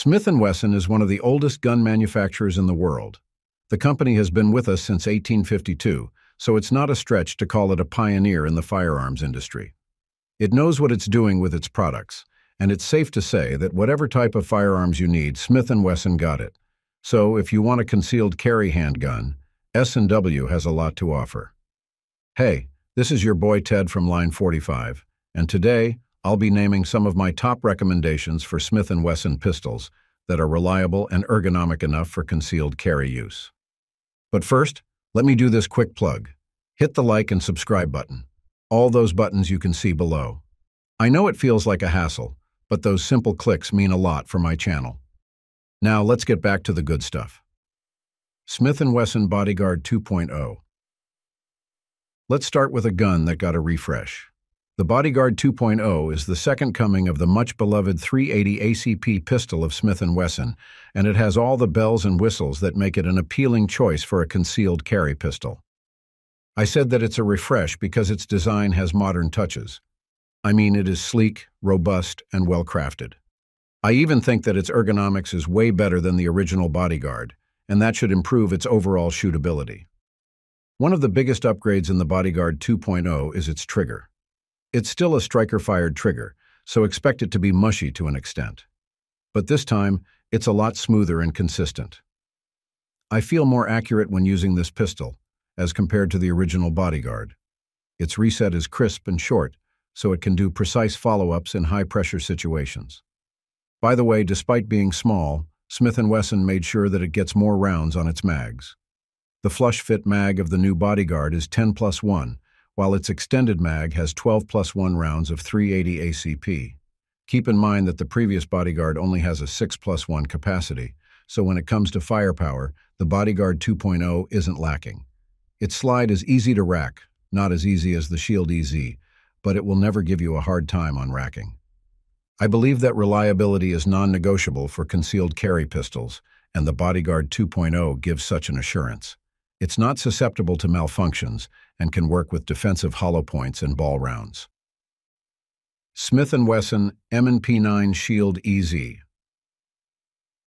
Smith & Wesson is one of the oldest gun manufacturers in the world. The company has been with us since 1852, so it's not a stretch to call it a pioneer in the firearms industry. It knows what it's doing with its products, and it's safe to say that whatever type of firearms you need, Smith & Wesson got it. So if you want a concealed carry handgun, S&W has a lot to offer. Hey, this is your boy Ted from Line 45, and today I'll be naming some of my top recommendations for Smith & Wesson pistols that are reliable and ergonomic enough for concealed carry use. But first, let me do this quick plug. Hit the like and subscribe button. All those buttons you can see below. I know it feels like a hassle, but those simple clicks mean a lot for my channel. Now let's get back to the good stuff. Smith & Wesson Bodyguard 2.0. Let's start with a gun that got a refresh. The Bodyguard 2.0 is the second coming of the much-beloved 380 ACP pistol of Smith & Wesson, and it has all the bells and whistles that make it an appealing choice for a concealed carry pistol. I said that it's a refresh because its design has modern touches. I mean, it is sleek, robust, and well-crafted. I even think that its ergonomics is way better than the original Bodyguard, and that should improve its overall shootability. One of the biggest upgrades in the Bodyguard 2.0 is its trigger. It's still a striker-fired trigger, so expect it to be mushy to an extent. But this time, it's a lot smoother and consistent. I feel more accurate when using this pistol, as compared to the original Bodyguard. Its reset is crisp and short, so it can do precise follow-ups in high-pressure situations. By the way, despite being small, Smith & Wesson made sure that it gets more rounds on its mags. The flush-fit mag of the new Bodyguard is 10+1, while its extended mag has 12+1 rounds of 380 ACP. Keep in mind that the previous Bodyguard only has a 6+1 capacity, so when it comes to firepower, the Bodyguard 2.0 isn't lacking. Its slide is easy to rack, not as easy as the Shield EZ, but it will never give you a hard time on racking. I believe that reliability is non-negotiable for concealed carry pistols, and the Bodyguard 2.0 gives such an assurance. It's not susceptible to malfunctions and can work with defensive hollow points and ball rounds. Smith & Wesson M&P9 Shield EZ.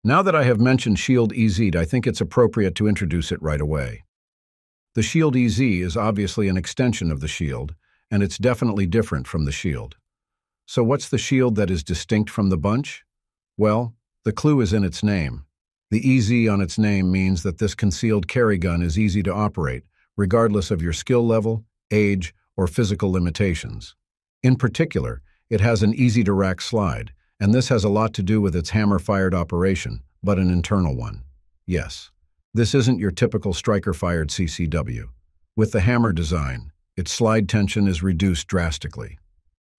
Now that I have mentioned Shield EZ, I think it's appropriate to introduce it right away. The Shield EZ is obviously an extension of the Shield, and it's definitely different from the Shield. So what's the Shield that is distinct from the bunch? Well, the clue is in its name. The EZ on its name means that this concealed carry gun is easy to operate, regardless of your skill level, age, or physical limitations. In particular, it has an easy-to-rack slide, and this has a lot to do with its hammer-fired operation, but an internal one. Yes, this isn't your typical striker-fired CCW. With the hammer design, its slide tension is reduced drastically.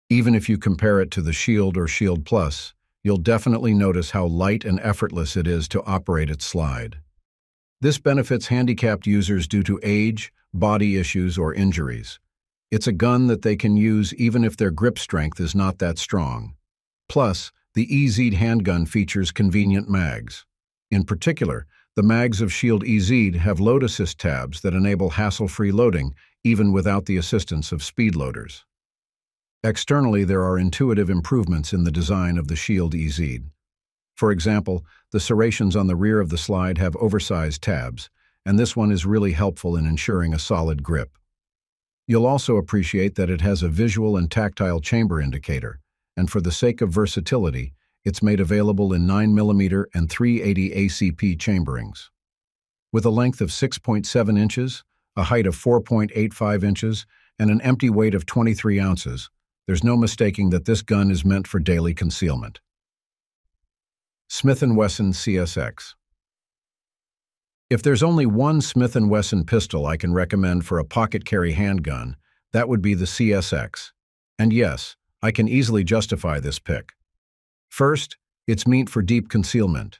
Even if you compare it to the Shield or Shield Plus, you'll definitely notice how light and effortless it is to operate its slide. This benefits handicapped users due to age, body issues, or injuries. It's a gun that they can use even if their grip strength is not that strong. Plus, the EZ handgun features convenient mags. In particular, the mags of Shield EZ have load assist tabs that enable hassle-free loading even without the assistance of speed loaders. Externally, there are intuitive improvements in the design of the Shield EZ. For example, the serrations on the rear of the slide have oversized tabs, and this one is really helpful in ensuring a solid grip. You'll also appreciate that it has a visual and tactile chamber indicator, and for the sake of versatility, it's made available in 9mm and 380 ACP chamberings. With a length of 6.7 inches, a height of 4.85 inches, and an empty weight of 23 ounces, there's no mistaking that this gun is meant for daily concealment. Smith & Wesson CSX. If there's only one Smith & Wesson pistol I can recommend for a pocket carry handgun, that would be the CSX. And yes, I can easily justify this pick. First, it's meant for deep concealment.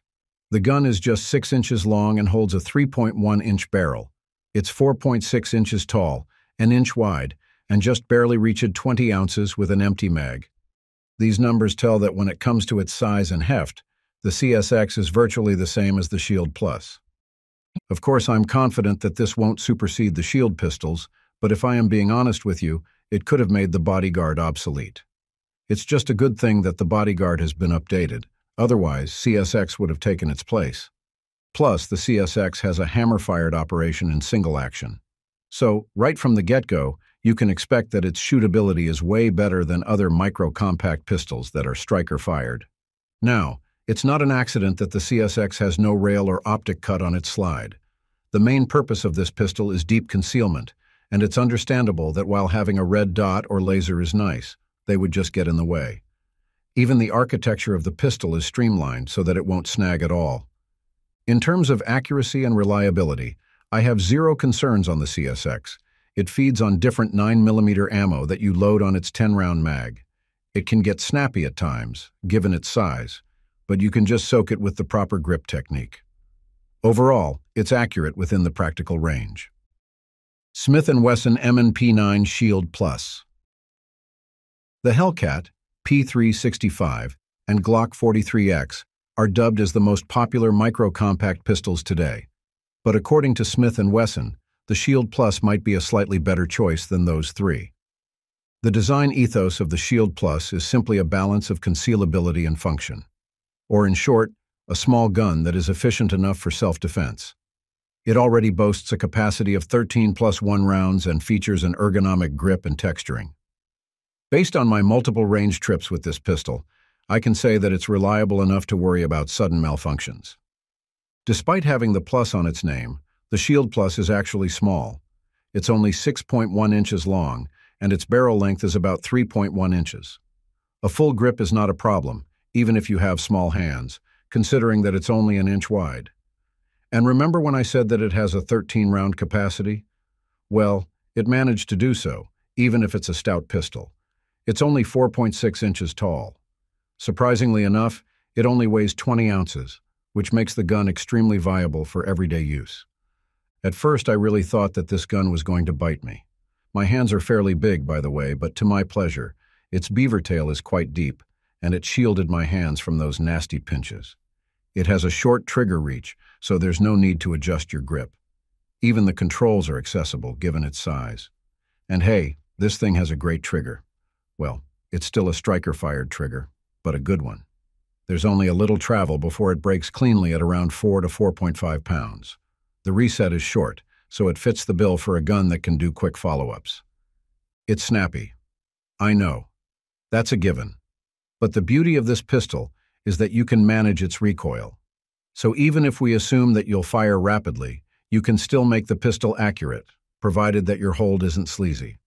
The gun is just 6 inches long and holds a 3.1-inch barrel. It's 4.6 inches tall, an inch wide, and just barely reached 20 ounces with an empty mag. These numbers tell that when it comes to its size and heft, the CSX is virtually the same as the Shield Plus. Of course, I'm confident that this won't supersede the Shield pistols, but if I am being honest with you, it could have made the Bodyguard obsolete. It's just a good thing that the Bodyguard has been updated, Otherwise, CSX would have taken its place. Plus, the CSX has a hammer-fired operation in single action. So, right from the get-go, you can expect that its shootability is way better than other micro-compact pistols that are striker-fired. Now, it's not an accident that the CSX has no rail or optic cut on its slide. The main purpose of this pistol is deep concealment, and it's understandable that while having a red dot or laser is nice, they would just get in the way. Even the architecture of the pistol is streamlined so that it won't snag at all. In terms of accuracy and reliability, I have zero concerns on the CSX. It feeds on different 9mm ammo that you load on its 10-round mag. It can get snappy at times, given its size, but you can just soak it with the proper grip technique. Overall, it's accurate within the practical range. Smith & Wesson M&P9 Shield Plus. The Hellcat, P365, and Glock 43X are dubbed as the most popular micro-compact pistols today. But according to Smith & Wesson, the Shield Plus might be a slightly better choice than those three. The design ethos of the Shield Plus is simply a balance of concealability and function. Or in short, a small gun that is efficient enough for self-defense. It already boasts a capacity of 13+1 rounds and features an ergonomic grip and texturing. Based on my multiple range trips with this pistol, I can say that it's reliable enough to worry about sudden malfunctions. Despite having the plus on its name, the Shield Plus is actually small. It's only 6.1 inches long, and its barrel length is about 3.1 inches. A full grip is not a problem, even if you have small hands, considering that it's only an inch wide. And remember when I said that it has a 13-round capacity? Well, it managed to do so, even if it's a stout pistol. It's only 4.6 inches tall. Surprisingly enough, it only weighs 20 ounces, which makes the gun extremely viable for everyday use. At first, I really thought that this gun was going to bite me. My hands are fairly big, by the way, but to my pleasure, its beaver tail is quite deep, and it shielded my hands from those nasty pinches. It has a short trigger reach, so there's no need to adjust your grip. Even the controls are accessible, given its size. And hey, this thing has a great trigger. Well, it's still a striker-fired trigger, but a good one. There's only a little travel before it breaks cleanly at around 4 to 4.5 pounds. The reset is short, so it fits the bill for a gun that can do quick follow-ups. It's snappy. I know. That's a given. But the beauty of this pistol is that you can manage its recoil. So even if we assume that you'll fire rapidly, you can still make the pistol accurate, provided that your hold isn't sleazy.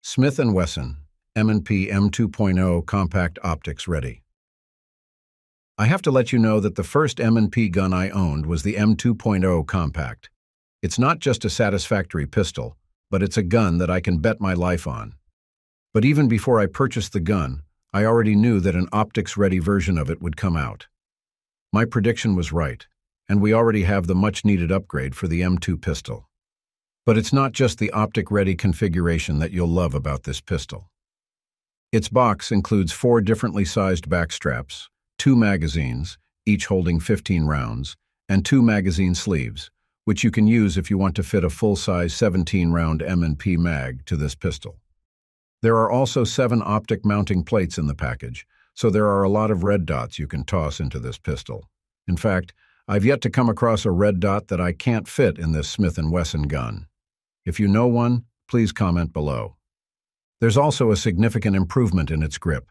Smith & Wesson M&P M2.0 Compact Optics Ready. I have to let you know that the first M&P gun I owned was the M2.0 Compact. It's not just a satisfactory pistol, but it's a gun that I can bet my life on. But even before I purchased the gun, I already knew that an optics-ready version of it would come out. My prediction was right, and we already have the much-needed upgrade for the M2 pistol. But it's not just the optic-ready configuration that you'll love about this pistol. Its box includes 4 differently sized back straps, 2 magazines, each holding 15 rounds, and 2 magazine sleeves, which you can use if you want to fit a full-size 17-round M&P mag to this pistol. There are also 7 optic mounting plates in the package, so there are a lot of red dots you can toss into this pistol. In fact, I've yet to come across a red dot that I can't fit in this Smith & Wesson gun. If you know one, please comment below. There's also a significant improvement in its grip.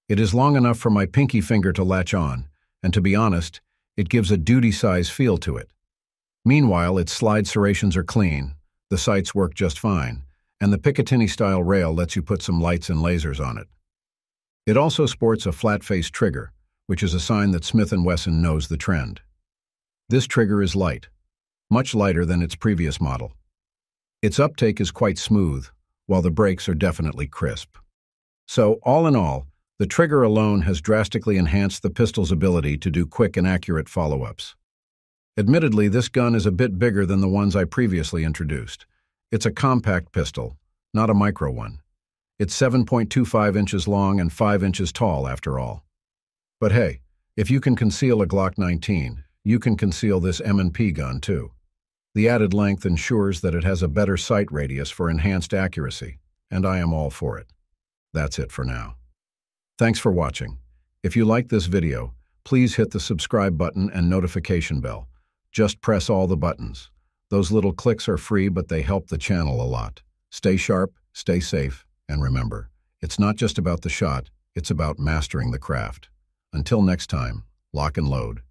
It is long enough for my pinky finger to latch on, and to be honest, it gives a duty-size feel to it. Meanwhile, its slide serrations are clean, the sights work just fine, and the Picatinny-style rail lets you put some lights and lasers on it. It also sports a flat-face trigger, which is a sign that Smith & Wesson knows the trend. This trigger is light, much lighter than its previous model. Its uptake is quite smooth, while the brakes are definitely crisp. So, all in all, the trigger alone has drastically enhanced the pistol's ability to do quick and accurate follow-ups. Admittedly, this gun is a bit bigger than the ones I previously introduced. It's a compact pistol, not a micro one. It's 7.25 inches long and 5 inches tall, after all. But hey, if you can conceal a Glock 19, you can conceal this M&P gun too. The added length ensures that it has a better sight radius for enhanced accuracy, and I am all for it. That's it for now. Thanks for watching. If you like this video, please hit the subscribe button and notification bell. Just press all the buttons. Those little clicks are free, but they help the channel a lot. Stay sharp, stay safe, and remember, it's not just about the shot, it's about mastering the craft. Until next time, lock and load.